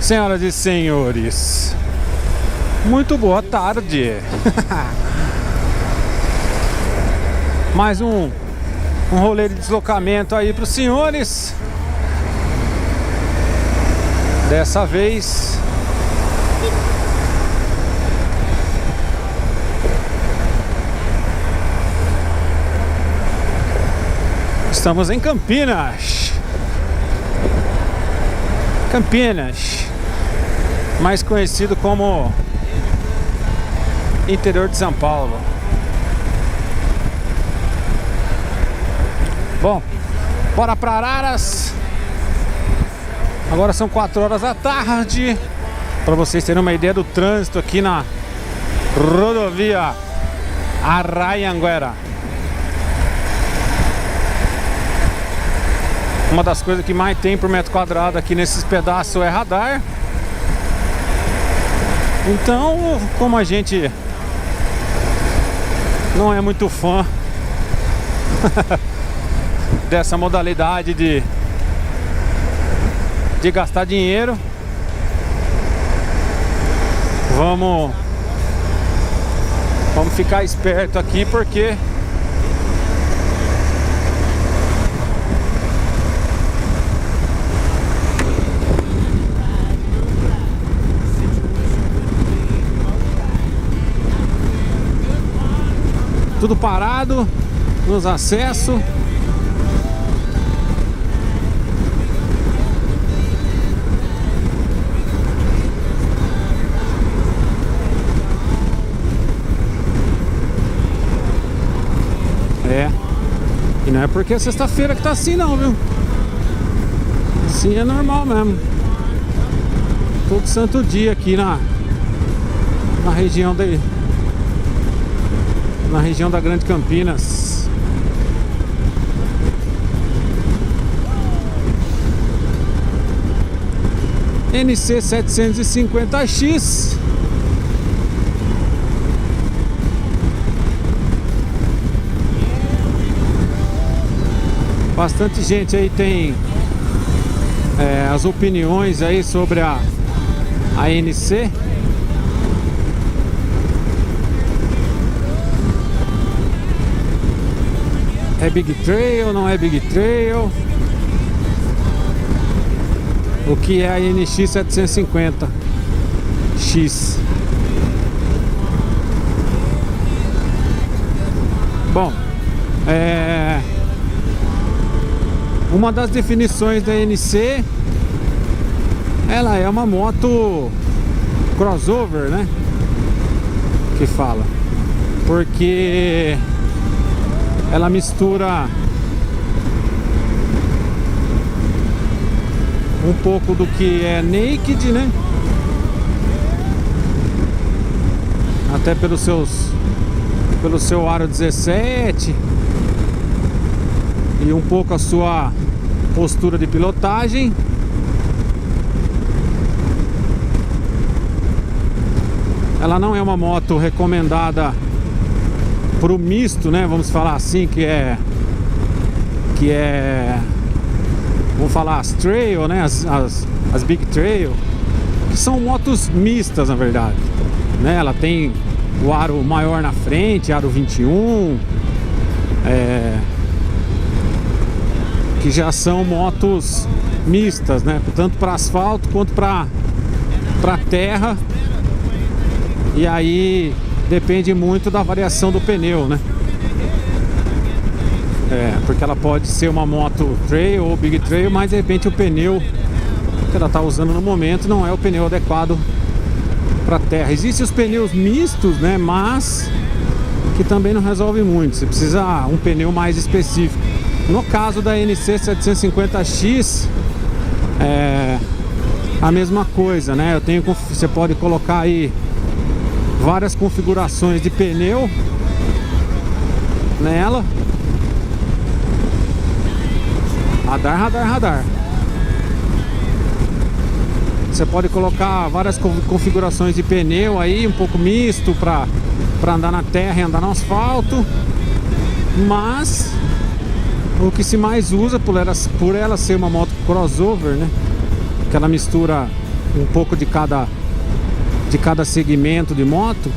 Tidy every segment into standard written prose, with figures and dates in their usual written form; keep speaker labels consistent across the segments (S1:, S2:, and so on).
S1: Senhoras e senhores, muito boa tarde. Mais um rolê de deslocamento aí para os senhores. Dessa vez estamos em Campinas. Campinas, mais conhecido como interior de São Paulo. Bom, bora para Araras. Agora são 4 horas da tarde. Para vocês terem uma ideia do trânsito aqui na rodovia Arrayanguera. Uma das coisas que mais tem por metro quadrado aqui nesses pedaços é radar. Então, como a gente não é muito fã dessa modalidade de gastar dinheiro, vamos ficar esperto aqui, porque tudo parado nos acessos. E não é porque é sexta-feira que tá assim não, viu? Assim é normal mesmo. Todo santo dia aqui na região da Grande Campinas. NC 750X. Bastante gente aí tem as opiniões aí sobre a NC. É Big Trail, não é Big Trail? O que é a NX 750X? Bom, uma das definições da NC, ela é uma moto crossover, né? Que fala, porque ela mistura um pouco do que é naked, né? Até pelo seu aro 17 e um pouco a sua postura de pilotagem. Ela não é uma moto recomendada pro misto, né? Vamos falar assim, que é vamos falar as trail, né? As big trail, que são motos mistas, na verdade, né? Ela tem o aro maior na frente, aro 21, que já são motos mistas, né? Tanto para asfalto quanto para terra. E aí depende muito da variação do pneu, né? Porque ela pode ser uma moto trail ou big trail, mas de repente o pneu que ela está usando no momento não é o pneu adequado para terra. Existem os pneus mistos, né? Mas que também não resolve muito. Você precisa um pneu mais específico. No caso da NC 750X, a mesma coisa, né? Você pode colocar aí várias configurações de pneu nela. Radar. Você pode colocar várias configurações de pneu aí, um pouco misto para andar na terra e andar no asfalto. Mas o que se mais usa por ela ser uma moto crossover, né? Que ela mistura um pouco de cada segmento de moto.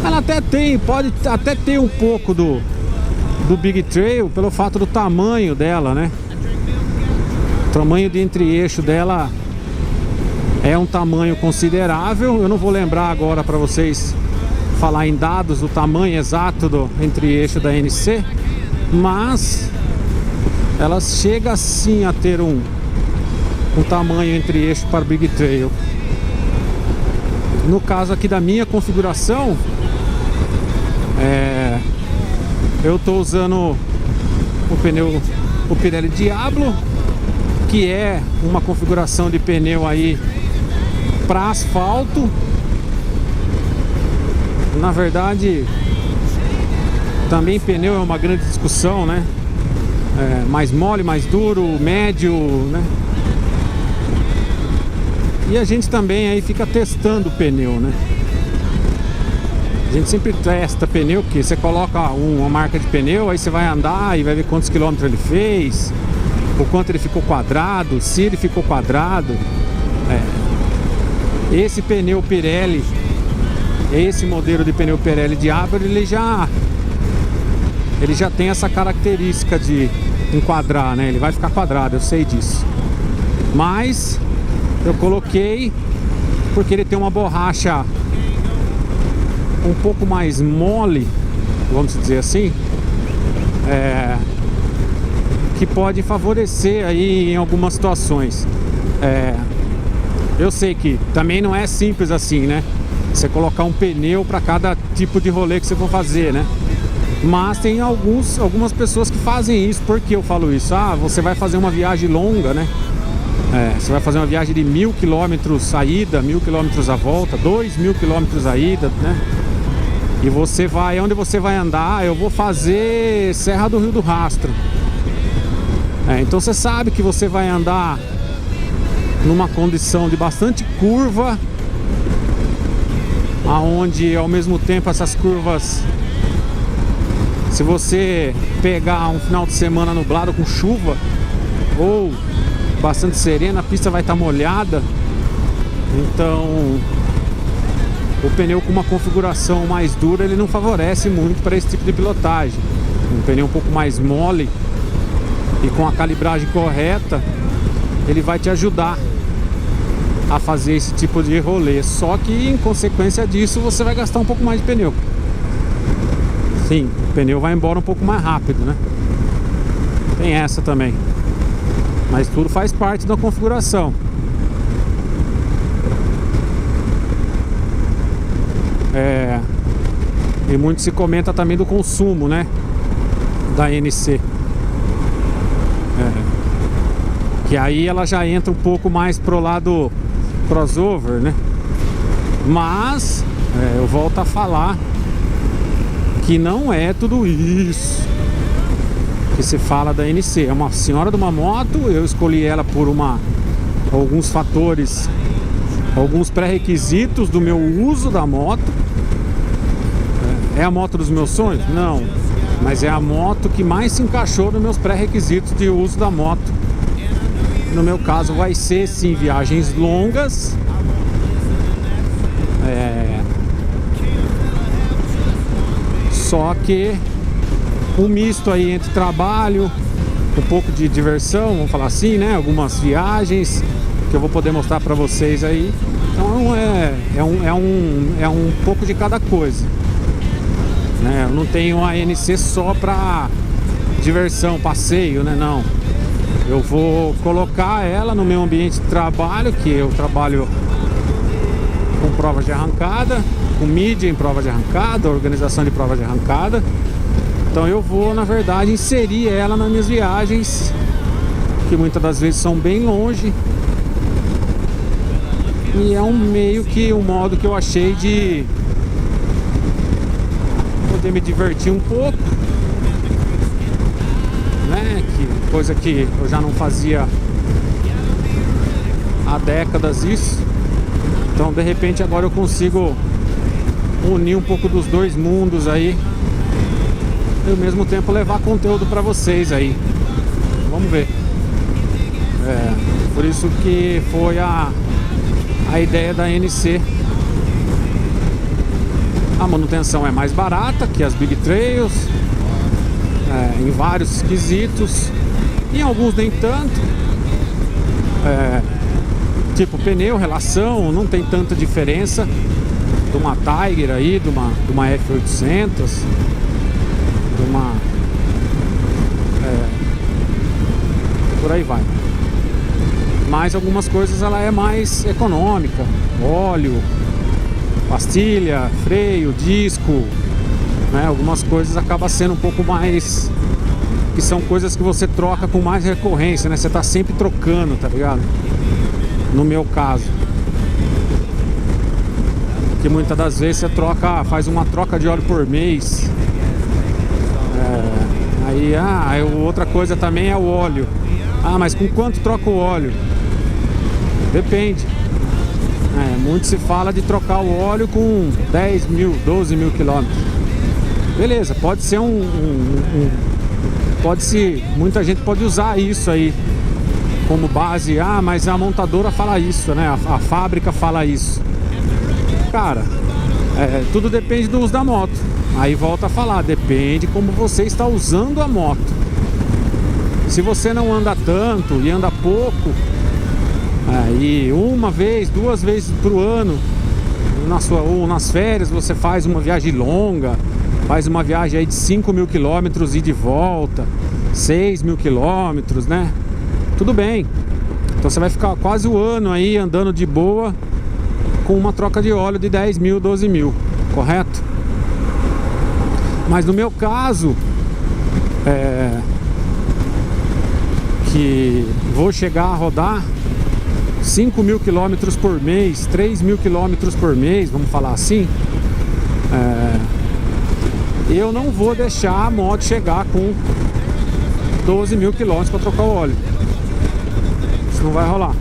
S1: Ela até tem, pode até ter um pouco do Big Trail pelo fato do tamanho dela, né? O tamanho de entre-eixo dela é um tamanho considerável. Eu não vou lembrar agora para vocês falar em dados o tamanho exato do entre-eixo da NC, mas ela chega sim a ter um tamanho entre-eixo para Big Trail. No caso aqui da minha configuração, eu estou usando o Pirelli Diablo, que é uma configuração de pneu aí para asfalto. Na verdade, também pneu é uma grande discussão, né? Mais mole, mais duro, médio, né? E a gente também aí fica testando o pneu, né? A gente sempre testa pneu, porque você coloca uma marca de pneu, aí você vai andar e vai ver quantos quilômetros ele fez, o quanto ele ficou quadrado, se ele ficou quadrado. Esse pneu Pirelli, esse modelo de pneu Pirelli Diablo, ele já tem essa característica de enquadrar, né? Ele vai ficar quadrado, eu sei disso. Mas eu coloquei porque ele tem uma borracha um pouco mais mole, vamos dizer assim, que pode favorecer aí em algumas situações. Eu sei que também não é simples assim, né? Você colocar um pneu para cada tipo de rolê que você for fazer, né? Mas tem algumas pessoas que fazem isso. Por que eu falo isso? Você vai fazer uma viagem longa, né? Você vai fazer uma viagem de 1000 quilômetros a ida, 1000 quilômetros a volta, 2000 quilômetros a ida, né? E você vai, onde você vai andar, eu vou fazer Serra do Rio do Rastro. Então você sabe que você vai andar numa condição de bastante curva, aonde ao mesmo tempo essas curvas, se você pegar um final de semana nublado com chuva ou bastante serena, a pista vai estar molhada. Então o pneu com uma configuração mais dura, ele não favorece muito para esse tipo de pilotagem. Um pneu um pouco mais mole e com a calibragem correta, ele vai te ajudar a fazer esse tipo de rolê. Só que em consequência disso, você vai gastar um pouco mais de pneu. Sim, o pneu vai embora um pouco mais rápido, né? Tem essa também. Mas tudo faz parte da configuração. E muito se comenta também do consumo, né? Da NC. Que aí ela já entra um pouco mais pro lado crossover, né? Mas eu volto a falar que não é tudo isso que se fala da NC. É uma senhora de uma moto. Eu escolhi ela por alguns fatores, alguns pré-requisitos do meu uso da moto. É a moto dos meus sonhos? Não, mas é a moto que mais se encaixou nos meus pré-requisitos de uso da moto. No meu caso vai ser sim viagens longas, só que um misto aí entre trabalho, um pouco de diversão, vamos falar assim, né? Algumas viagens que eu vou poder mostrar para vocês aí. Então é um pouco de cada coisa, né? Eu não tenho a NC só para diversão, passeio, né? Não. Eu vou colocar ela no meu ambiente de trabalho, que eu trabalho com provas de arrancada, com mídia em prova de arrancada, organização de prova de arrancada. Então eu vou, na verdade, inserir ela nas minhas viagens, que muitas das vezes são bem longe. E é meio que um modo que eu achei de poder me divertir um pouco, né? Coisa que eu já não fazia há décadas isso. Então de repente agora eu consigo unir um pouco dos dois mundos aí e ao mesmo tempo levar conteúdo para vocês aí. Vamos ver. Por isso que foi a ideia da NC. A manutenção é mais barata que as Big Trails, em vários quesitos, em alguns nem tanto. Tipo pneu, relação, não tem tanta diferença de uma Tiger aí, de uma F800, de uma por aí vai. Mas algumas coisas ela é mais econômica, óleo, pastilha, freio, disco, né? Algumas coisas acaba sendo um pouco mais, que são coisas que você troca com mais recorrência, né? Você tá sempre trocando, tá ligado? No meu caso, que muitas das vezes você faz uma troca de óleo por mês. Aí outra coisa também é o óleo. Mas com quanto troca o óleo? Depende. Muito se fala de trocar o óleo com 10 mil, 12 mil quilômetros. Beleza, pode ser muita gente pode usar isso aí como base. Mas a montadora fala isso, né? A fábrica fala isso. Cara, tudo depende do uso da moto. Aí volta a falar, depende como você está usando a moto. Se você não anda tanto e anda pouco, e uma vez, 2 vezes por ano, ou nas férias, você faz uma viagem longa, faz uma viagem aí de 5 mil quilômetros e de volta, 6 mil quilômetros, né? Tudo bem. Então você vai ficar quase o ano aí andando de boa com uma troca de óleo de 10 mil, 12 mil, correto? Mas no meu caso, que vou chegar a rodar 5 mil quilômetros por mês, 3 mil quilômetros por mês, vamos falar assim, eu não vou deixar a moto chegar com 12 mil quilômetros para trocar o óleo. Isso não vai rolar,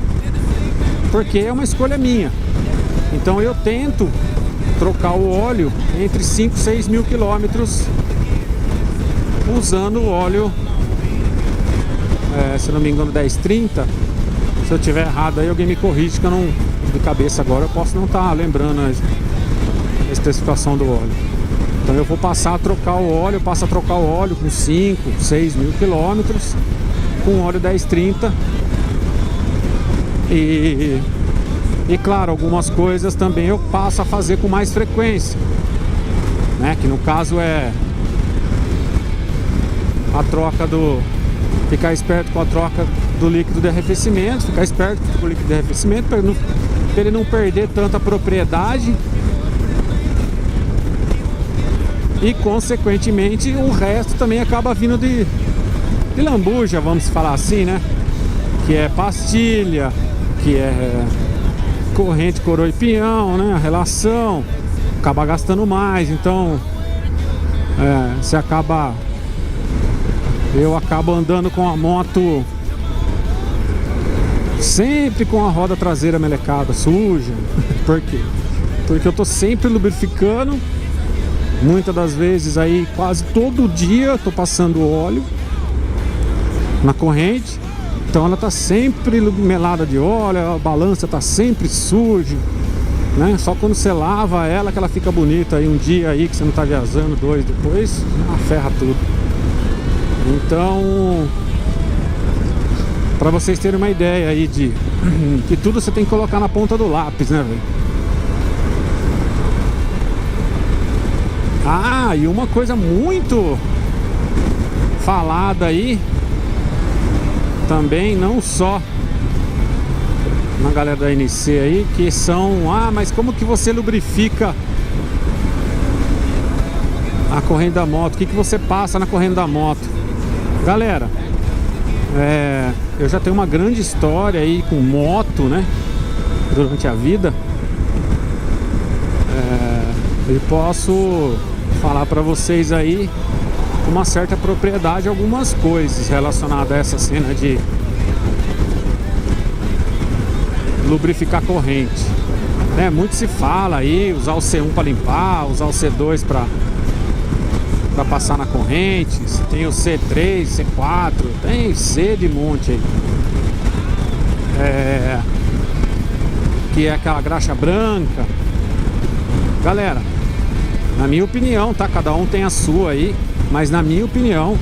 S1: porque é uma escolha minha. Então eu tento trocar o óleo entre 5 e 6 mil quilômetros usando o óleo, se não me engano 1030. Se eu tiver errado aí alguém me corrige, que eu não, de cabeça agora eu posso não estar lembrando a especificação do óleo. Então eu vou passar a trocar o óleo, passo a trocar o óleo com 5, 6 mil quilômetros com óleo 1030. E claro, algumas coisas também eu passo a fazer com mais frequência, né? Que no caso é a troca ficar esperto com a troca do líquido de arrefecimento, ficar esperto com o líquido de arrefecimento para ele não perder tanta propriedade e consequentemente o resto também acaba vindo de lambuja, vamos falar assim, né? Que é pastilha, que é corrente, coroa e pinhão, né? A relação acaba gastando mais, então eu acabo andando com a moto sempre com a roda traseira melecada, suja. Por quê? Porque eu tô sempre lubrificando. Muitas das vezes aí, quase todo dia eu tô passando óleo na corrente. Então ela tá sempre melada de óleo, a balança tá sempre suja, né? Só quando você lava ela que ela fica bonita aí um dia aí que você não tá viajando, 2 depois, ferra tudo. Então, pra vocês terem uma ideia aí de que tudo você tem que colocar na ponta do lápis, né, velho? E uma coisa muito falada aí também, não só na galera da NC aí, que são, mas como que você lubrifica a corrente da moto? O que você passa na corrente da moto? Galera, eu já tenho uma grande história aí com moto, né? Durante a vida. Eu posso falar pra vocês aí com uma certa propriedade algumas coisas relacionadas a essa cena de lubrificar corrente, né? Muito se fala aí usar o C1 para limpar, usar o C2 para passar na corrente. Tem o C3, C4, tem C de monte aí. que é aquela graxa branca. Galera, na minha opinião, tá? Cada um tem a sua aí, mas na minha opinião,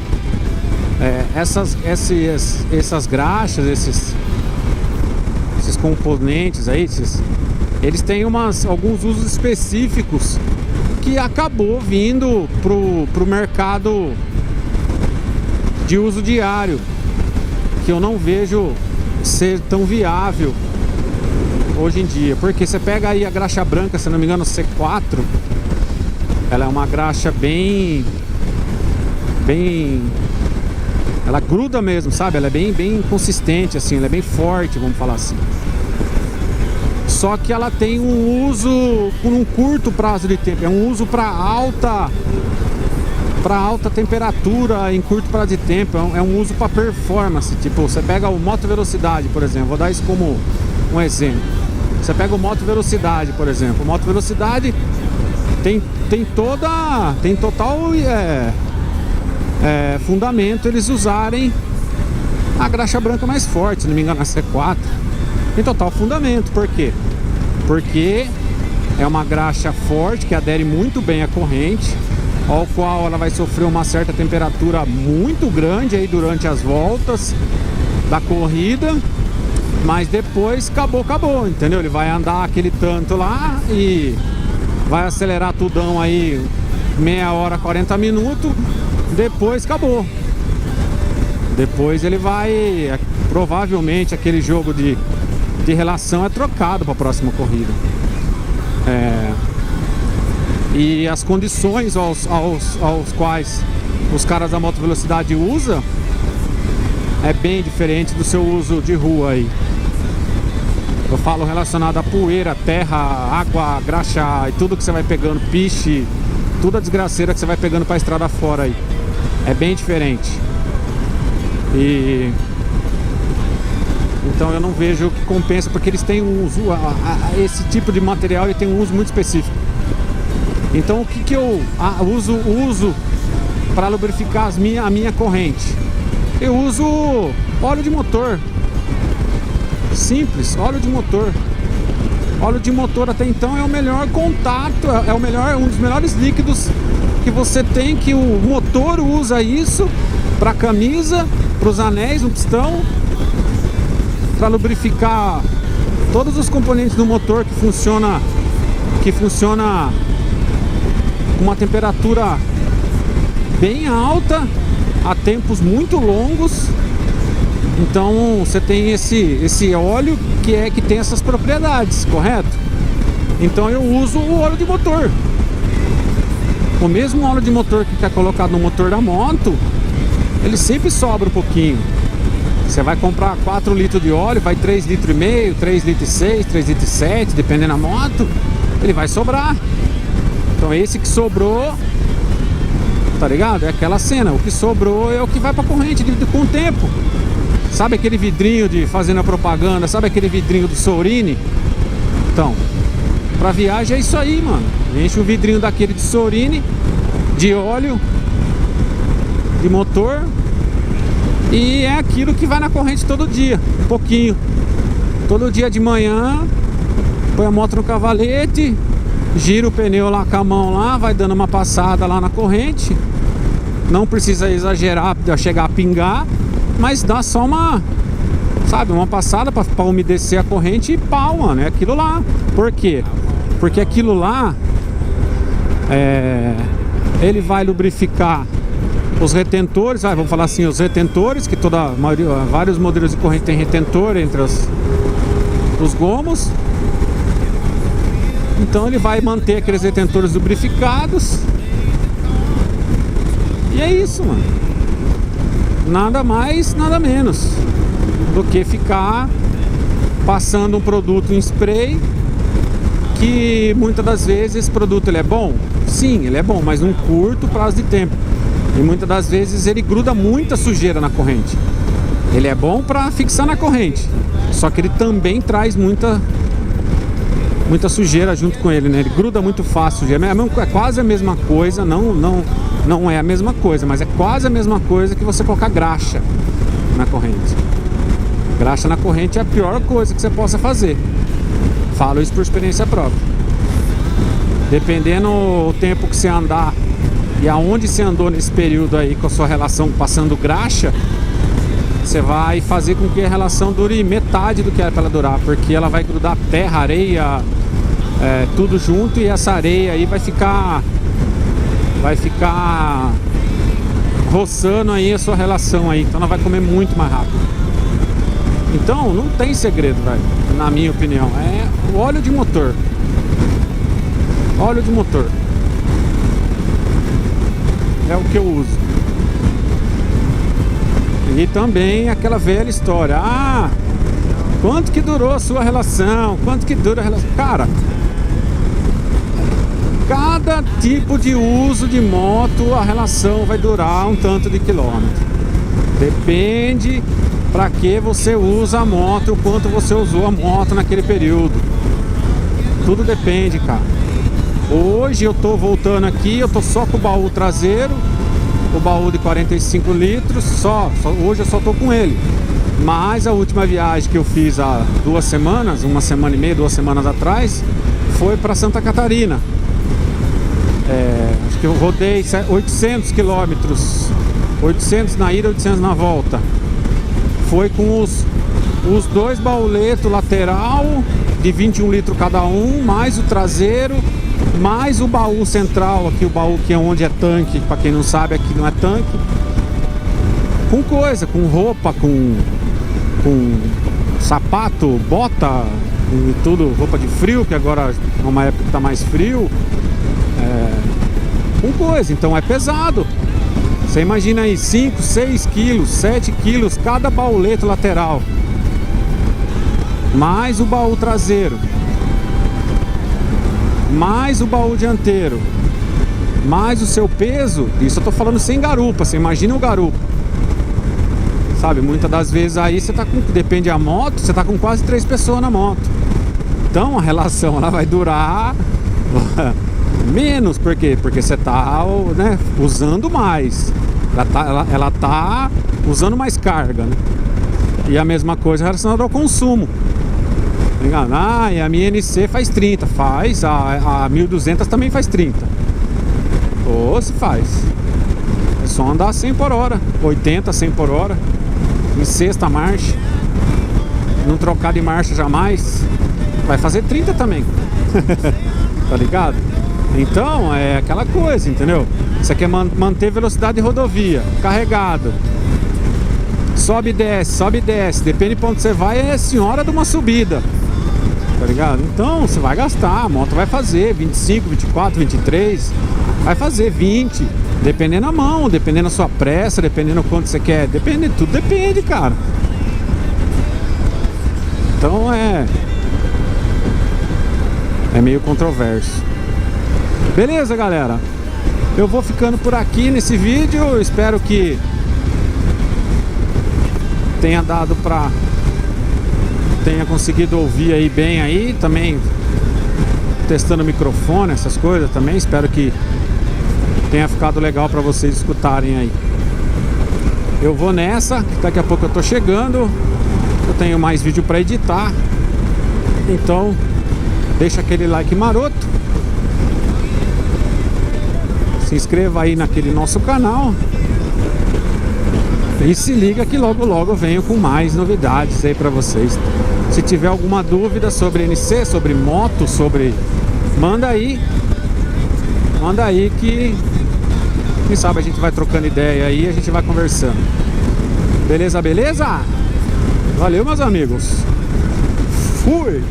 S1: essas graxas, esses componentes aí, eles têm alguns usos específicos que acabou vindo pro mercado de uso diário, que eu não vejo ser tão viável hoje em dia. Porque você pega aí a graxa branca, se não me engano, C4, ela é uma graxa bem ela gruda mesmo, sabe? Ela é bem consistente, assim, ela é bem forte, vamos falar assim. Só que ela tem um uso por um curto prazo de tempo, é um uso para alta temperatura em curto prazo de tempo, é um uso para performance. Tipo, você pega o moto velocidade, por exemplo, vou dar isso como um exemplo. Você pega o moto velocidade, por exemplo. O moto velocidade tem total fundamento eles usarem a graxa branca mais forte, se não me engano, a C4. Tem total fundamento. Por quê? Porque é uma graxa forte que adere muito bem à corrente, ao qual ela vai sofrer uma certa temperatura muito grande aí durante as voltas da corrida, mas depois acabou, entendeu? Ele vai andar aquele tanto lá e vai acelerar tudão aí meia hora, 40 minutos, depois acabou. Depois ele vai, provavelmente aquele jogo de relação é trocado para a próxima corrida. E as condições aos quais os caras da moto velocidade usam é bem diferente do seu uso de rua aí. Eu falo relacionado a poeira, terra, água, graxa e tudo que você vai pegando, piche, toda a desgraceira que você vai pegando pra estrada fora aí. É bem diferente. E então eu não vejo que compensa, porque eles têm um uso, esse tipo de material ele tem um uso muito específico. Então o que eu uso para lubrificar a minha corrente? Eu uso óleo de motor. Simples, óleo de motor. Óleo de motor até então é o melhor contato, um dos melhores líquidos que você tem, que o motor usa isso para camisa, para os anéis, no pistão, para lubrificar todos os componentes do motor que funciona com uma temperatura bem alta a tempos muito longos. Então você tem esse óleo que tem essas propriedades, correto? Então eu uso o óleo de motor. O mesmo óleo de motor que é colocado no motor da moto, ele sempre sobra um pouquinho. Você vai comprar 4 litros de óleo, vai 3,5 litros, 3,6 litros, 3,7 litros, dependendo da moto, ele vai sobrar. Então esse que sobrou, tá ligado? É aquela cena, o que sobrou é o que vai pra corrente com o tempo. Sabe aquele vidrinho de fazendo a propaganda? Sabe aquele vidrinho do Sorini? Então, pra viagem é isso aí, mano. Enche um vidrinho daquele de Sorini, de óleo, de motor, e é aquilo que vai na corrente todo dia, um pouquinho. Todo dia de manhã, põe a moto no cavalete, gira o pneu lá com a mão lá, vai dando uma passada lá na corrente. Não precisa exagerar para chegar a pingar, mas dá só uma passada para umedecer a corrente e pau, mano, é aquilo lá. Por quê? Porque aquilo lá ele vai lubrificar os retentores, vamos falar assim, os retentores, que vários modelos de corrente tem retentor entre os gomos. Então ele vai manter aqueles retentores lubrificados. E é isso, mano. Nada mais, nada menos do que ficar passando um produto em spray, que muitas das vezes esse produto ele é bom? Sim, ele é bom, mas num curto prazo de tempo. E muitas das vezes ele gruda muita sujeira na corrente. Ele é bom para fixar na corrente, só que ele também traz muita sujeira junto com ele, né? Ele gruda muito fácil. É quase a mesma coisa, não é a mesma coisa, mas é quase a mesma coisa que você colocar graxa na corrente. Graxa na corrente é a pior coisa que você possa fazer. Falo isso por experiência própria. Dependendo o tempo que você andar e aonde você andou nesse período aí com a sua relação passando graxa, você vai fazer com que a relação dure metade do que era para ela durar, porque ela vai grudar terra, areia, tudo junto, e essa areia aí vai ficar roçando aí a sua relação aí, então ela vai comer muito mais rápido. Então não tem segredo, velho, na minha opinião, é o óleo de motor. Óleo de motor é o que eu uso. E também aquela velha história: ah, quanto que durou a sua relação? Quanto que dura a relação? Cara, cada tipo de uso de moto, a relação vai durar um tanto de quilômetro. Depende para que você usa a moto e o quanto você usou a moto naquele período. Tudo depende, cara. Hoje eu tô voltando aqui, eu tô só com o baú traseiro, o baú de 45 litros, hoje eu só tô com ele. Mas a última viagem que eu fiz há 2 semanas, 1 semana e meia, 2 semanas atrás, foi para Santa Catarina. Acho que eu rodei 800 quilômetros, 800 na ida, 800 na volta. Foi com os 2 bauletos lateral de 21 litros cada um, mais o traseiro, mais o baú central aqui, o baú que é onde é tanque, para quem não sabe, aqui não é tanque. Com coisa, com roupa, com sapato, bota e tudo, roupa de frio, que agora é uma época que tá mais frio. Com coisa, então é pesado. Você imagina aí 5, 6 quilos, 7 quilos cada bauleto lateral, mais o baú traseiro, mais o baú dianteiro, mais o seu peso. Isso eu tô falando sem garupa. Você imagina o garupa, sabe? Muitas das vezes aí você tá com, depende da moto, você tá com quase 3 pessoas na moto. Então a relação ela vai durar menos. Por quê? Porque você tá, né, usando mais. Ela tá usando mais carga, né? E a mesma coisa relacionada ao consumo. Ah, e a minha NC faz 30, faz, a 1200 também faz 30. Ou se faz. É só andar 100 por hora, 80, 100 por hora, em sexta marcha, não trocar de marcha jamais, vai fazer 30 também. Tá ligado? Então é aquela coisa, entendeu? Você quer manter velocidade de rodovia, carregado, sobe e desce, depende de onde você vai, é senhora de uma subida. Tá ligado? Então você vai gastar, a moto vai fazer 25, 24, 23, vai fazer 20, dependendo da mão, dependendo da sua pressa, dependendo do quanto você quer, tudo depende, cara. Então é meio controverso. Beleza, galera? Eu vou ficando por aqui nesse vídeo. Eu espero que tenha dado pra... tenha conseguido ouvir aí bem aí. Também testando o microfone, essas coisas também. Espero que tenha ficado legal pra vocês escutarem aí. Eu vou nessa, daqui a pouco eu tô chegando. Eu tenho mais vídeo pra editar. Então deixa aquele like maroto, se inscreva aí naquele nosso canal e se liga que logo logo eu venho com mais novidades aí pra vocês. Se tiver alguma dúvida sobre NC, sobre moto, manda aí que quem sabe a gente vai trocando ideia aí, a gente vai conversando. Beleza? Valeu, meus amigos. Fui!